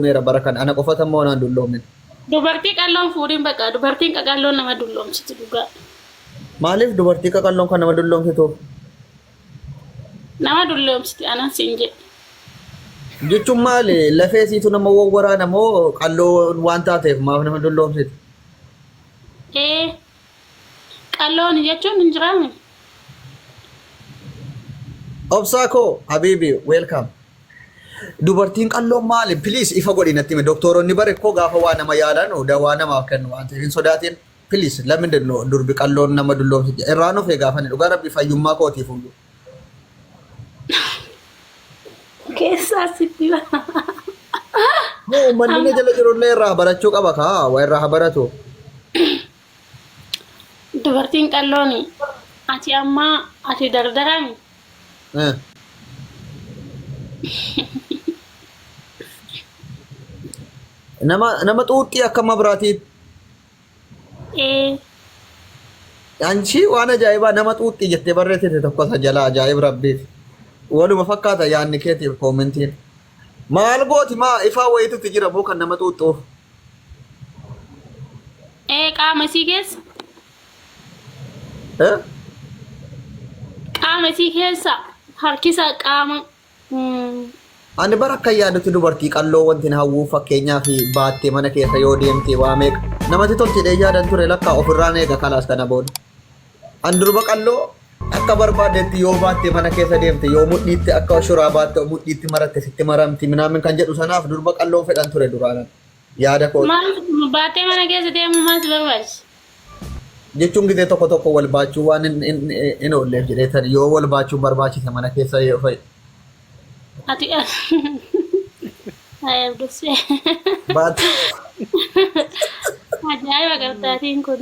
meera barakan ana qofata moo naan dulloomin. Dubartii qalloon fuudhin bakka dubartiin qaqalloon nama dulloomsiti dhugaa. Maaliif dubartii qaqalloon kan nama dulloomsitu? Nama dulloomsiti anan siin jedhe. Jechuun maali lafee siitu nama wawwaraana moo qalloon waan taateef maaf nama dulloomsiti? Qalloon jechuun hin jiraame. Obsaakoo Habibi welcome. Dubartiin qalloon maali? Please ifa godhi natti himi. Doktoroonni bare koo gaafa waa nama yaalan dawaa namaaf kennu waan ta'eef hin sodaatin. Please lammi durbi qalloon nama dulloomsiti. Irraan of eegaa fani dhugaa rabbi fayyummaa kootiif hunduu. Keessaa sitti Moo manni jala jirullee irraa barachuu qaba kaa waa irraa baratu. Dubartiin qallooni ati amma ati dardarami. Nama xuuxxii akka mabraatiit. Anchi waan ajaa'ibaa nama xuuxxii jettee barreessite tokko isa jala ajaa'ib rabbiif. Waluma fakkaata yaadni keetiif koomentiin. Maal gooti maa ifaa wayitutti jira moo kan nama xuuxxuuf? Qaama isii keessa. Qaama isii keessa harkisa qaama. Ani bara akka yaadutti dubartii qalloo wanti na hawwuu fakkeenyaa fi baattee mana keessa yoo deemtee waa meeqa namatti tolchidhee yaadan ture lakkaa ofirraan eega kalaas kana booda. An durba qalloo akka barbaadetti yoo baattee mana keessa deemte yoo mudhiitti akka shuraa baatte mudhiitti maratte sitti maramti minaamin kan jedhu sanaaf durba qalloo fedhan ture duraanan yaada koo. Baattee mana keessa deemu maal si barbaachisa? Jechuun gisee tokko tokko wal baachuu waan hin oolleef jedheetan yoo wal baachuun barbaachise mana keessa yoo fa'i. Ati ayam dosya. Baat. Ajaa'iba gartaatiin kun.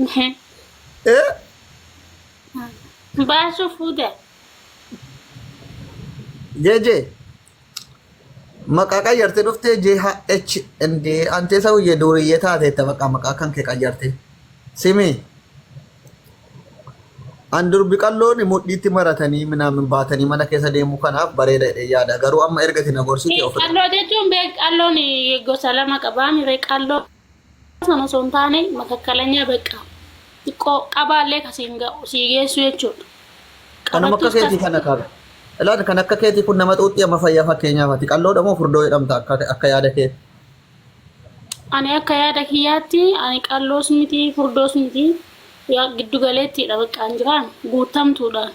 Baasuu fuudha. Jeje. Maqaa qayyarte dhuftee JHND antee sawuyyee duuriyyee taatee maqaa kan kee qayyarte. Simi. An durbi qalloon mudhiitti maratanii minaamin baatanii mana keessa deemuu kanaaf bareeda yaada garuu amma ergati na gorsite of. Qalloo jechuun qalloon gosa lama qabaa mire qalloo sana osoo hin taane makakkalanya beekaa xiqqoo qabaallee kasiin sii geessu jechuudha. Kanuma akka keetii kana qaba. Ilaali kan akka keetii kun nama xuuxxii amma fayyaa fakkeenyaaf ati qalloodha moo furdoo jedhamta akka yaada kee? Ani akka yaada kiyyaatti ani qalloos miti furdoos miti. Yaa giddu galeettiidha bakka jiraan guutamtuudhaan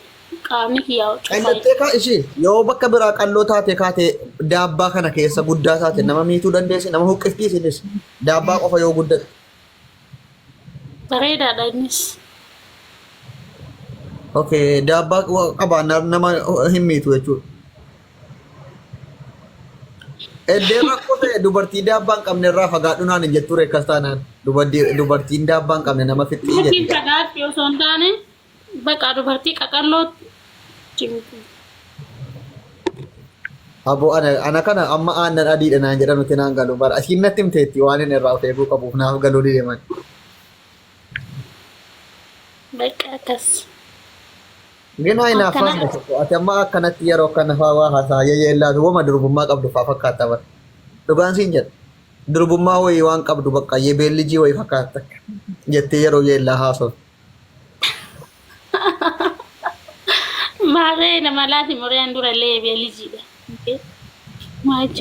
qaamni kiyyaa cufalee. Qallattee kaa ishii yoo bakka biraa qalloo taate kaate daabbaa kana keessa guddaa taate nama miituu dandeessi nama huqqiftiisinis daabbaa qofa yoo guddate. Bareedaadha innis. Okay daabbaa qabaa nama hin miitu jechuudha. Eddee rakkoo ta'e dubartii daabbaa hin qabne irraa fagaadhunaan hin jetture akkas taanaan dubartiin daabbaa hin qabne nama fixxii jedhe. Dubartiin fagaatti osoo hin taane bakka dubartii qaqalloo cimtu. Aboo ana kana amma aannan adiidha naan jedhan nuti naan galu bara asiin natti himteetti waan inni irraa of eeguu qabuuf naaf galuu deeman. Bakka akkas. Gina inaaf faana tokko ati amma akkanatti yeroo akkana fa'aa haasaa yeellaatu wama durbummaa qabdu fa'aa fakkaata bara. Dhugaan siin jedha. Durbummaa wayii waan qabdu bakka yebeellijii wayii fakkaata jettee yeroo yeellaa haasoo. Maarree nama laati mureen durallee yebeellijiidha.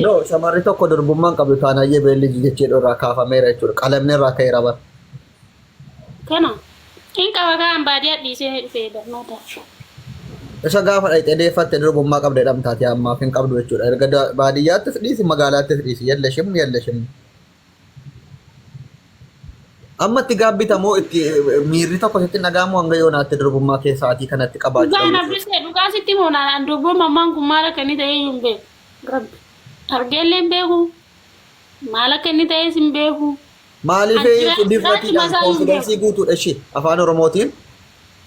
No shamarri tokko durbummaan qabdu taanaa yebeellijii jechee irraa kaafameera jechuudha. Qalamni irraa ka'eera bara. Kana hin qaba kaan baadiyyaa dhiisee dhufee barnootaaf. Isa gaafa dhayxee deeffatte durbummaa qabdee dhamtaati ammaaf hin qabdu jechuudha. Erga baadiyyaattis dhiisi magaalaattis dhiisi yalla shim. Amma itti gaabbitamoo itti miirri tokko sitti nagaamu hanga yoonaatti durbummaa keessaatii kanatti qabaachuu. Gaana bisee dhugaa sitti moonaan durbummaa maan kun maal akka inni ta'e hin beeku. Rabbi argeellee hin beeku. Maal akka inni ta'es hin beeku. Maaliif diffatiidhaan konfidensii guutuudha ishee afaan Oromootiin.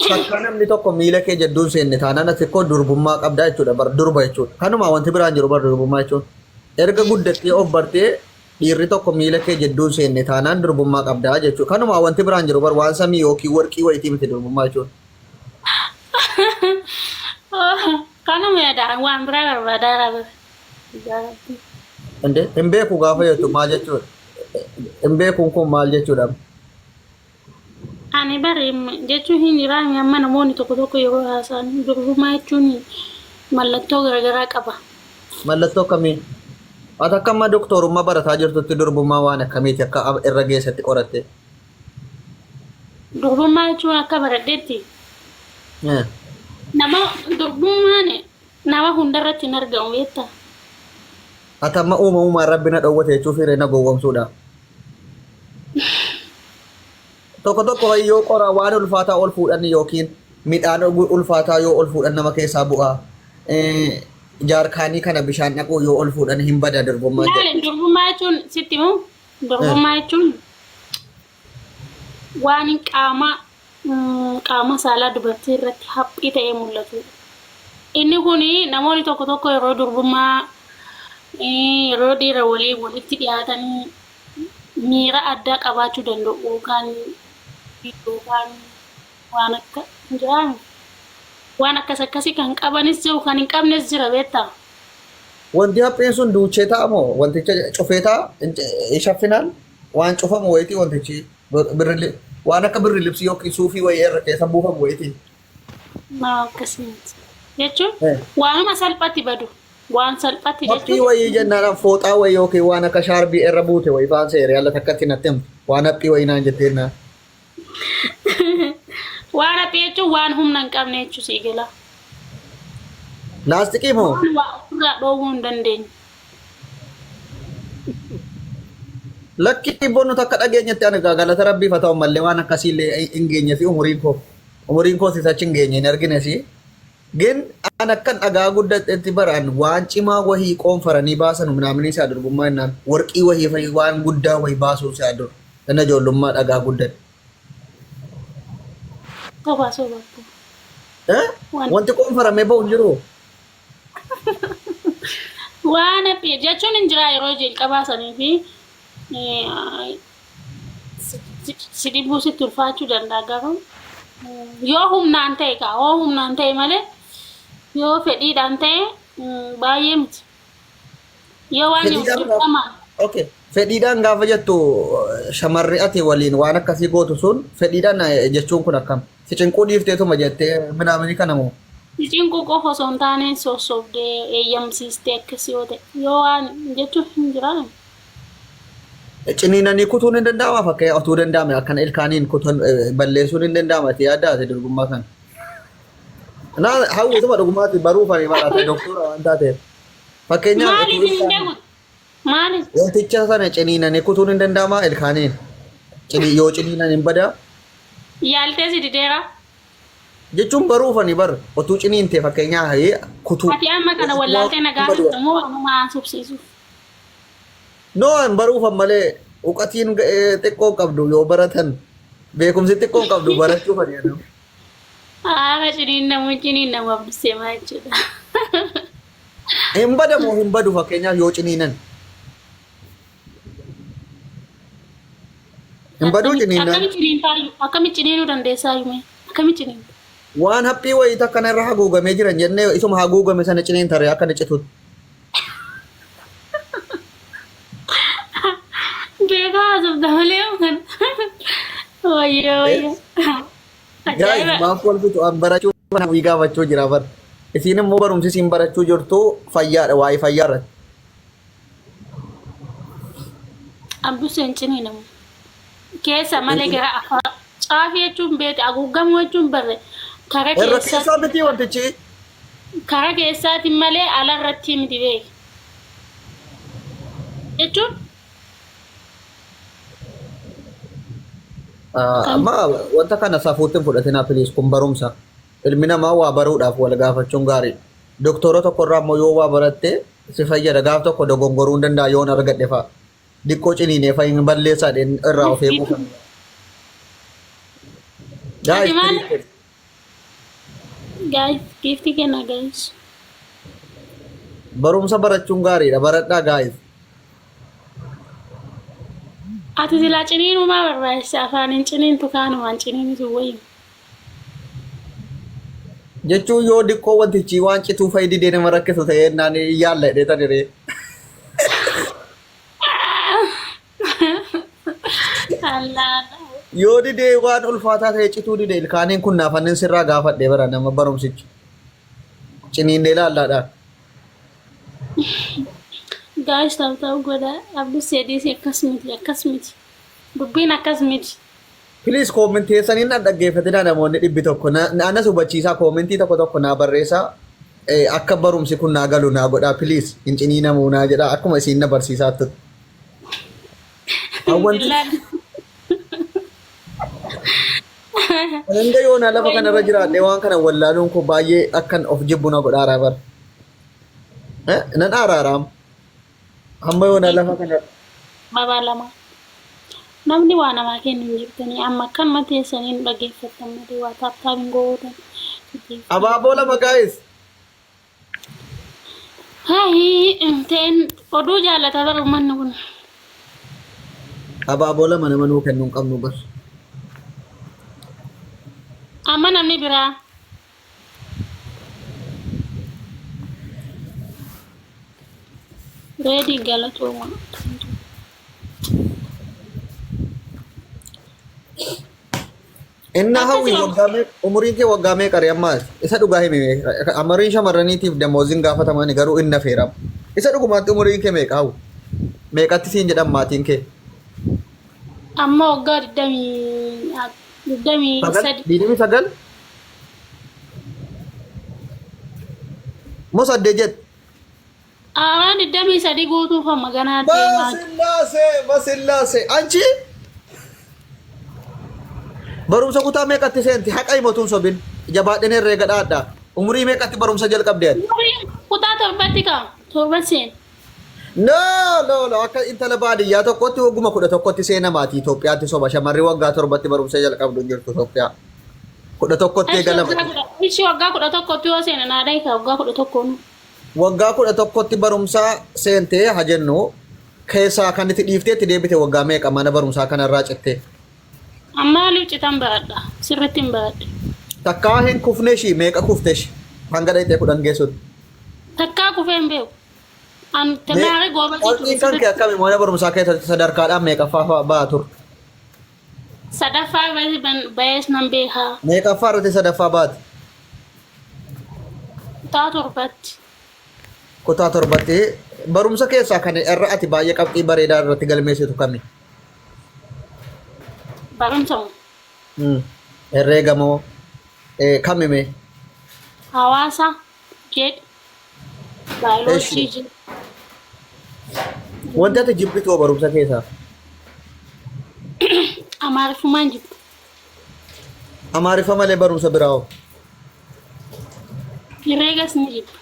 Fakkaa namni tokko miila kee jedduun seenne taanaan ati koo durbummaa qabdaa jechuudha bar durba jechuudha. Kanuma wanti biraan jiru bar durbummaa jechuudha. Erga guddattee of bartee dhiirri tokko miila kee jedduun seenne taanaan durbummaa qabdaa jechuudha. Kanuma wanti biraan jiru bar waan samii yookiin warqii wayitii miti durbummaa jechuudha. Kanuma yaadaan waan biraa barbaadaa jira. Inde hin beeku gaafa jettu maal jechuudha? Hin beekuun kun maal jechuudha? Ani bari jechuun hin jiraan amma namoonni tokko yeroo haasa'an durbummaa jechuun mallattoo garaagaraa qaba. Mallattoo akkamii? Ati akka amma doktorummaa barataa jirtutti durbummaa waan akkamiiti akka irra geessatti qoratte? Durbummaa jechuun akka baradheetti nama durbummaan nama hundarratti hin argamu beektaa? Ati amma uumamumaan rabbi na dhowwate jechuuf hiree na gowwomsuudha. Tokko yoo qora waan ulfaataa ol fuudhan yookiin midhaan ulfaataa yoo ol fuudhan nama keessaa bu'aa. Jaarkaanii kana bishaan dhaquu yoo ol fuudhan hin bada durbummaa jedhu. Durbummaa jechuun sitti moo? Durbummaa jechuun waan qaama saalaa dubartii irratti haphii ta'ee mul'atudha. Inni kun namoonni tokko yeroo durbummaa yeroo dhiira walitti dhiyaatanii miira addaa qabaachuu danda'u yookaan waan akka jiraan waan akkasii kan qabanis jiru kan hin qabnes jira beektaa? Wanti haphiin sun duuchee ta'a moo wanticha cufee ta'a shaffinaan waan cufamu wayitii wantichi waan akka birri libsii yookiin suufii wayii irra keessa buufamu wayitii. Akkasitti jechuun waanuma salphatti badu waan salphatti jechuun. Haphii wayii jennaan fooxaa wayii yookiin waan akka shaarbii irra buute wayii faan seeree alla takkatti natti himtu waan haphii wayii naan jetteen naa. Waan haphii jechuun waan humna hin qabne jechuun sii gala. Laastikii moo? Waan dhoowwuu hin dandeenye. Lakkii boonu takka dhageenyetti ani galata rabbiif haa ta'u malee waan akkasiillee hin geenye fi umuriin koo sisachi hin geenye hin argine si. Gen an akkan dhagaa guddatetti baraan waan cimaa wahii qoonfaranii baasan humnaamni isaa durbummaa jennaan warqii wahii fi waan guddaa wahii baasuu isaa dur inni ijoollummaa dhagaa guddate. Wanti qoonfaramee ba'u jiru. Waan haphii jechuun hin jira yeroo jalqabaa sanii fi sidibuu sitti ulfaachuu danda'a garuu yoo humnaan ta'e malee yoo fedhiidhaan ta'e baay'ee miti. Yoo waan dirqamaan. Okay. Fedhiidhaan gaafa jettu shamarri ati waliin waan akkasii gootu sun fedhiidhaan jechuun kun akkam? Si cinquu dhiifteetuma jettee minaamini kana moo? Si cinquu qofa osoo hin taane sossobdee eeyyamsiistee akkasii yoo ta'e yoo waan jechuun hin jiraan. Ciniinanii kutuun hin danda'ama fakkeenya otuu danda'ame akkana ilkaaniin kutuun balleessuun hin danda'ama ati yaaddaate dorgummaa kana. Naa hawwisuma dhugummaatti baruufanii maraate doktora waan taateef. Fakkeenyaaf maaliif? Wanticha sana ciniinanii kutuun hin danda'ama ilkaaniin. Yoo ciniinan hin badaa. Yaaltee si dideera. Jechuun baruufanii bar otuu ciniintee fakkeenyaa kutuu. Ati amma kana wallaaltee nagaa moo wanumaa subsiisuuf? No, an baruufan malee uqatiin xiqqoo qabdu yoo baratan beekumsi xiqqoo qabdu barachuu fayyadamu. Ciniin namu abdusee maa jechuudha. Hin badamu hin badu fakkeenyaaf yoo ciniinan. Hin baduu ciniinan. Akkamitti ciniinuu dandeessaa yume? Akkamitti ciniinu? Waan haphii wayii takka irra haguugamee jiran jennee isuma haguugame sana ciniin taree akka ni cituutti. Guys, maaf walbitu an barachuu kana gaafachuu jira bar. Isiin immoo barumsi isiin barachuu jirtu fayyaadha waa'ee fayyaa irratti. Abduseen ciniinamu. Keessa malee gara afaan caafii jechuun beete haguugamuu jechuun barre kara keessaa miti wantichi. Kara keessaatiin malee ala irratti miti beeke. Jechuun amma wanta kana safuutti fudhatina please kun barumsa. Ilmi namaa waa baruudhaaf wal gaafachuun gaarii. Doktora tokko irraa immoo yoo waa baratte si fayyada gaaf tokko dogongoruu hin danda'a yoo argadhe fa'a. Diqqoo ciniinee fa'i hin balleessaa irraa of eeguu kan. Guys, giftii kenna guys. Barumsa barachuun gaariidha baradhaa guys. Ati silaa ciniinuu maa barbaachisa afaaniin ciniintu kaanumaan ciniinitu wayiin. Jechuun yoo diqqoo wantichi waan cituu fayyadii nama rakkisu ta'ee naan yaalla hidhee taniree. Allah. Yoo didee waan ulfaataa ta'e cituu didee ilkaaniin kun naafannin sirraa gaafadhee bara nama barumsichi. Ciniinnee laallaadha. Guys, tahu goda. Abdul sedih sih akas miti. Dubbiin akkas miti. Please koomenteessanii na dhaggeeffatina namoonni dhibbi tokko na hubachiisaa koomentii tokko naa barreessaa akka barumsi kun naa galu naa godhaa please hin ciniinamuu naa jedha akkuma isiin na barsiisaa turte. Hanga yoona lafa kanarra jiraadhee waan kana wallaaluun koo baay'ee akkan of jibbu na godhaaraa bara. Nan araaraam. Amma yoona lafa kanarra. Babaa lama. Namni waa namaa kennu hin jirtanii amma kan mateessanii nu dhaggeeffatan malee waa taaptaabiin gootan. Abaaboo lama guys. Hayi ta'een oduu jaalataa bara uummanni kun. Abaaboo lama nama nuu kennuu hin qabnu bara. Amma namni biraa. Ready galatooma. Inna hawwi umuriin kee waggaa meeqa ammaas isa dhugaa himi amariin shamarraniitiif damooziin gaafatamani garuu inna feeram isa dhugumaatti umuriin kee meeqa hawu meeqatti siin jedhan maatiin kee Amma waggaa 23 moo saddee jette Awaan 23 guutuuf amma ganaa deemaa Basillaase anchi barumsa kutaa meeqatti seenti haqa himatuun sobin jabaadheen herreega dhaadhaa umurii meeqatti barumsa jalqabdeen kutaa torbatti kaa torban seen no akka intala baadiyyaa tokkotti wagguma 11tti seena maatii Itoophiyaatti soba shamarri waggaa torbatti barumsa jalqabdu hin jirtu Itoophiyaa 11tti eegalama ishii waggaa 11tti yoo seena naadhaa ika waggaa 11 waggaa 11tti barumsa seentee hajennu keessaa kan itti dhiifteetti deebite waggaa meeqa mana barumsaa kanarraa cittee Amma citan baadha sirriitti hin baadhe. Takkaa hin kufneeshi meeqa kufteeshi hanga dhayxee 10 geessutti. Takkaa kufee hin beeku. An tanaare goobatti. Wanti kan kee akkami mana barumsaa keessatti sadarkaadhaan meeqaffaa ba'aa turte? Sadaffaa baay'ees nan beekaa. Meeqaffaa irratti sadaffaa baate? Kutaa torbatti. Kutaa torbatti barumsa keessaa kan irra ati baay'ee qabxii bareedaa irratti galmeessitu kami? Barumsa moo? Herreega moo kamime? Hawaasa jedh baayoloojii jedh. Wanti ati jibbitu barumsa keessaa? Amaariffumaan jibbu. Amaariffa malee barumsa biraa hoo? Herreegas ni jibbu.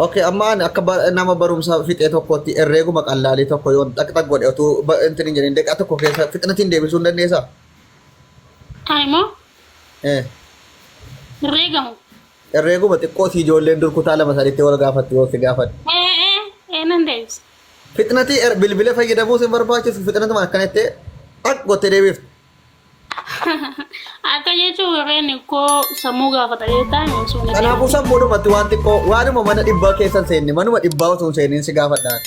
Okay, amma ani akka nama barumsa fixee tokkotti herreeguma qallaalii tokko yoon xaqxaq godhe utuu intin hin jedhin deeqaa tokko keessa fixnatiin deebisuu hin dandeessaa? Ani moo? Herreegamu. Herreeguma xiqqootii ijoolleen dur kutaa lama sadiitti wal gaafatti yoo si gaafadhe. Nan deebisa. Fixnatii bilbila fayyadamuu sin barbaachisu fixnatuma akkanatti xaq gottee deebiftu. Akka jechuun warreen koo sammuu gaafata jettaan osoo Kanaafuu sammuudhumatti waan xiqqoo waanuma mana dhibbaa keessan seenne manuma dhibbaa osoo hin seeniin si gaafadhaan.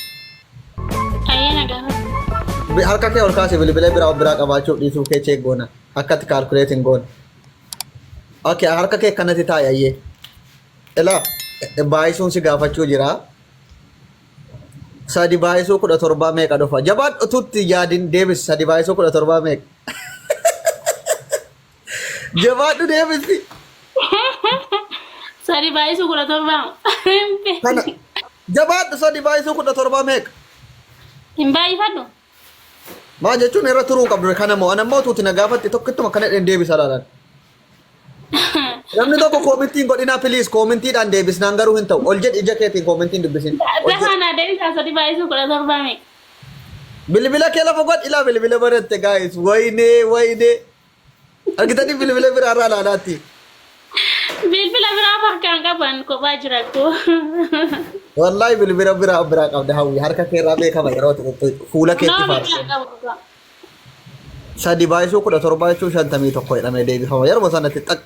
Ayyaana gaafata. Harka kee ol kaase bilbila biraa qabaachuuf dhiisuu kee cheeggoona akkatti kaalkuleetiin goona. Okay, harka kee kanatti taa'i ayyee. Ilaa baay'isuun si gaafachuu jira. Sadi baay'isuu 17 meeqa dhufa? Jabaan utuutti yaadin deebisi sadi baay'isuu 17 meeqa? Jabaadhu deebisi. Sadi baay'isuu 17. Kana jabaadhu sadi baay'isuu 17 meeqa? Hin baay'ifadhu. Maal jechuun irra turuu qabdu kana moo anammoo utuutti na gaafatti tokkittuma kana deebisa laalaan. Namni tokko koomentiin godhinaa please koomentiidhaan deebisnaan garuu hin ta'u ol jedhi ija keetiin koomentiin dubbisin. Dafaanaa deebisaa sadi baay'isuu 17 meeqa? Bilbila kee lafa godhi ilaa bilbila baratte guys wayne. Argitanii bilbila biraa irraa laalaatti. Bilbila biraa harkaan qaban kophaa jiraattu. Wallahi bilbila biraa qabda hawwi harka kee irraa beekama yeroo fuula keetti faarsa. Sadi baay'isuu 17 jechuun 51 jedhamee deebifama yeroo sanatti xaq.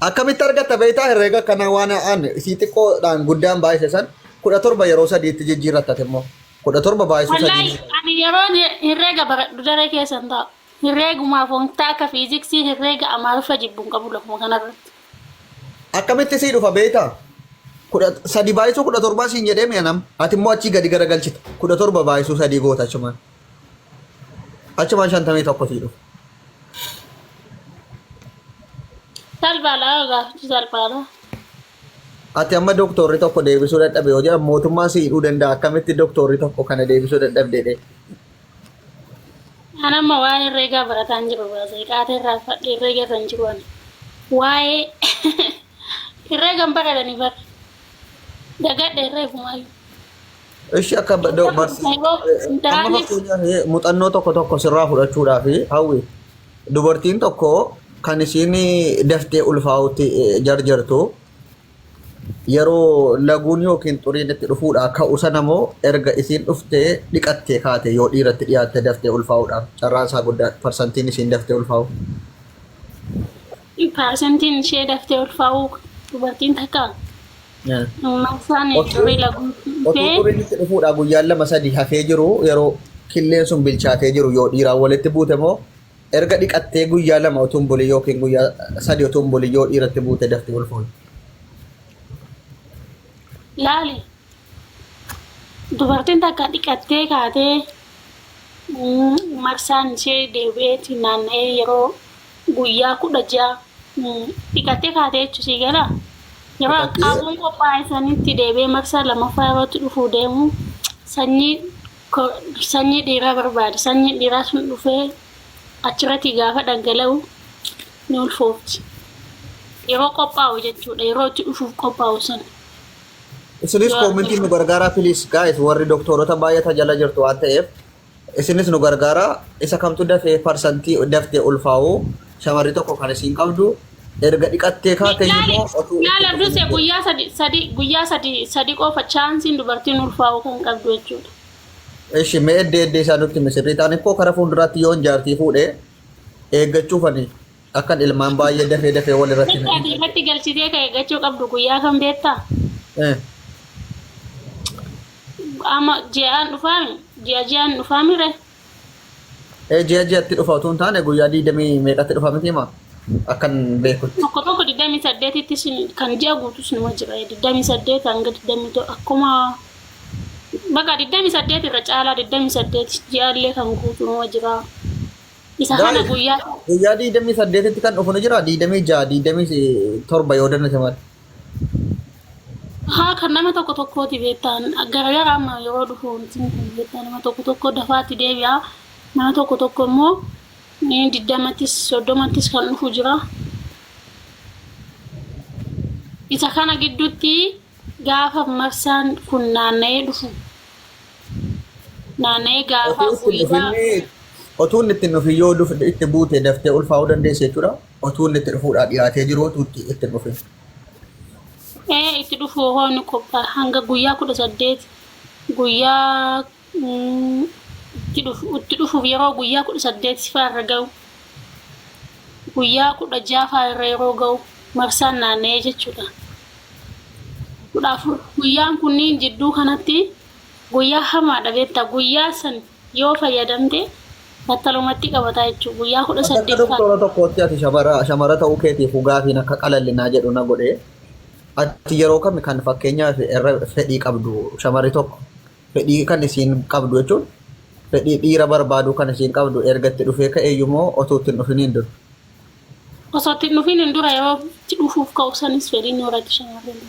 Akkamitti argatta beektaa herreega kana waan aan isii xiqqoodhaan guddaan baay'ise san 17 yeroo sadiitti jijjiirrattate immoo 17 baay'isuu sadii. Wallahi ani yeroo herreega baradhu daree keessan taa'u. Herreegumaaf wanta akka fiiziksii herreega amaariffa jibbuun qabu lafuma kanarratti. akkamitti sii dhufa beektaa? 3 baay'isuu 17 siin jedhee mi'a nam. Ati immoo achii gadi garagalchita. 17 baay'isuu 3 goota achumaan. Achumaan 51 sii dhufa. Salphaadha gaafachuu salphaadha. Ati amma doktorri tokko deebisuu dadhabe yoo jedhamu mootummaan si hidhuu danda'a. Akkamitti doktorri tokko kana deebisuu dadhabdeedhe? Anamma waa'ee herreegaa barataan jiru baasee qaatee irraa fadhee herreega irra hin jiru ani. Waa'ee herreegan baradhanii bara. Dagadhe herreegumaayyuu. Ishi akka amma fakkeenyaaf muuxannoo tokko sirraa fudhachuudhaaf hawwi dubartiin tokko kan isiin daftee ulfaa'utti jarjartu yeroo laguun yookiin xuriin itti dhufuudha ka'u sana moo erga isiin dhuftee dhiqattee kaate yoo dhiiratti dhiyaatte daftee ulfaa'uudhaaf carraan isaa guddaa parsantiin isiin daftee ulfaa'u. Parsantiin ishee daftee ulfaa'u dubartiin takka. Maksaan xurii laguun Otoo xuriin itti dhufuudha guyyaan 2-3 hafee jiru yeroo killeen sun bilchaatee jiru yoo dhiiraan walitti buute moo erga dhiqattee guyyaa 2 utuun bulii yookiin guyyaa 3 utuun bulii yoo dhiiratti buute daftee ulfaa'u. Laali dubartiin takka dhiqattee kaatee marsaan ishee deebi'eetti naanna'ee yeroo guyyaa 16 dhiqattee kaatee jechuusii gala yeroo qaamoon qophaa'e sanitti deebi'ee marsaa lammaffaa yerootti dhufuu deemu sanyii dhiiraa barbaada. Sanyii dhiiraa sun dhufee achirratti gaafa dhangala'u ni ulfoofti. Yeroo qophaa'u jechuudha yeroo itti dhufuuf qophaa'u sana. Isinis koomintiin nu gargaaraa please guys warri doktorota baay'ata jala jirtu waan ta'eef isinis nu gargaaraa isa kamtu dafee parsantii daftee ulfaa'u shamarri tokko kan isiin qabdu erga dhiqattee kaate immoo laala duse guyyaa sadi qofa chaansiin dubartiin ulfaa'u kan qabdu jechuudha. Ishi mee eddee isaa nutti misirrii ta'an ikkoo kara fuulduraatti yoon jaartii fuudhee eeggachuufani akkan ilmaan baay'ee dafee walirratti irratti galchitee ka eeggachuu qabdu guyyaa kan beektaa? Ama ji'aan dhufaami ji'aan dhufaamire. Ji'atti dhufa utuu hin taane guyyaa 20 meeqatti dhufa miti hima akkan beekutti. Tokko 28tti kan ji'a guutus nima jira 28 hanga 20 akkuma bakka 28 irra caalaa 28 ji'aallee kan guutu nima jira. Isa kana guyyaa 28tti kan dhufu ni jira 26 27 yoo dannate malee. Haa kan nama tokkooti beektaan garagaraa amma yeroo dhufu beektaan nama tokko dafaatti deebi'a nama tokko immoo 20 30 kan dhufu jira. Isa kana gidduutti gaafa marsaan kun naanna'ee dhufu naanna'ee gaafa guyyaa otuu inni ittiin dhufi yoo dhufu itti buute daftee ulfaa'uu dandeessa jechuudha. Otuu inni itti dhufuudhaa dhiyaatee jiru otuu itti dhufe. Itti dhufu hooni qophaa'a hanga guyyaa 18 guyyaa itti dhufuuf yeroo guyyaa 18 fa'aa ga'u guyyaa 16 fa'aa yeroo ga'u marsaan naanna'ee jechuudha. Guyyaan kunniin jidduu kanatti guyyaa hamaadha beektaa guyyaa san yoo fayyadamte battalumatti qabataa jechuudha guyyaa 18 fa'aa. Doktora tokkotti ati shamara ta'uu keetiif gaafiin akka qalallinaa jedhu na godhee. Ati yeroo kam kan fakkeenyaaf irra fedhii qabdu shamarri tokko fedhii kan isiin qabdu jechuun fedhii dhiira barbaadu kan isiin qabdu ergatti dhufee ka'eeyyumoo otoo ittiin dhufin hin dura. Osoo ittiin dhufin hin dura yeroo itti dhufuuf ka'u sanis fedhiin horatti shamarreen.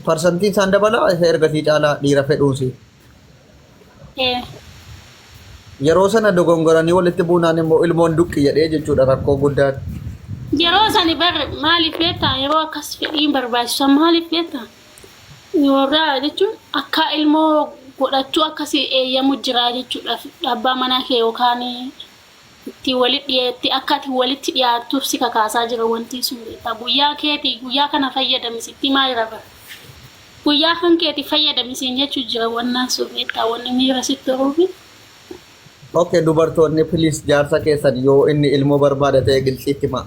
Parsantiin isaan dabalaa isa ergasii caalaa dhiira fedhuunsi. Yeroo sana dogongoranii walitti buunaan immoo ilmoon duqqi jedhee jechuudha rakkoo guddaan. Yeroo sani bar maaliif beektaa yeroo akkas fedhiin barbaachisan maaliif beektaa yeroo jechuun akka ilmoo godhachuu akkasii eeyyamu jira jechuudha abbaa manaa kee yookaan itti walitti dhiyaattuuf si kakaasaa jira wanti sun beektaa guyyaa keetii guyyaa kana fayyadamisitti maal raba guyyaa kan keetii fayyadamisiin jechuu jira wannaan sun beektaa wanni miira sitti horuufi. Okay dubartoonni please jaarsa keessan yoo inni ilmoo barbaada ta'e gilxiitti maa.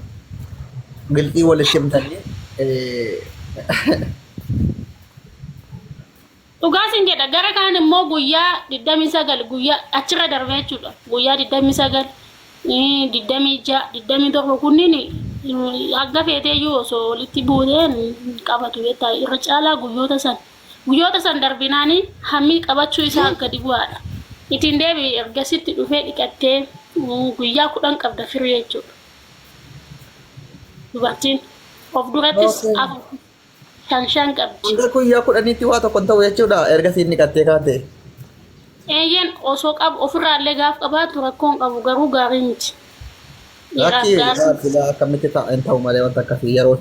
Gilxii walitti himtanii Dhugaasin jedha gara kaan immoo guyyaa 29 guyyaa achirra darbee jechuudha. Guyyaa 29 26 27 kunniin hanga feeteeyyuu osoo walitti buuteen qabatu jechuudha. Irra caalaa guyyoota san darbinaanii hammi qabachuu isaa gadi bu'aadha. Ittiin deebi ergasitti dhufee dhiqattee guyyaa 10 qabda firii jechuudha. Dubartiin of durattis shan qabdi. Hanga guyyaa 10tti waa tokko ta'u jechuudha ergasii inni qattee kaate. Eeyyen osoo qabu ofirraallee gaaf qabaatu rakkoon qabu garuu gaarii miti. Rakki akkamitti ta'an ta'u malee wanta akkasii yeroo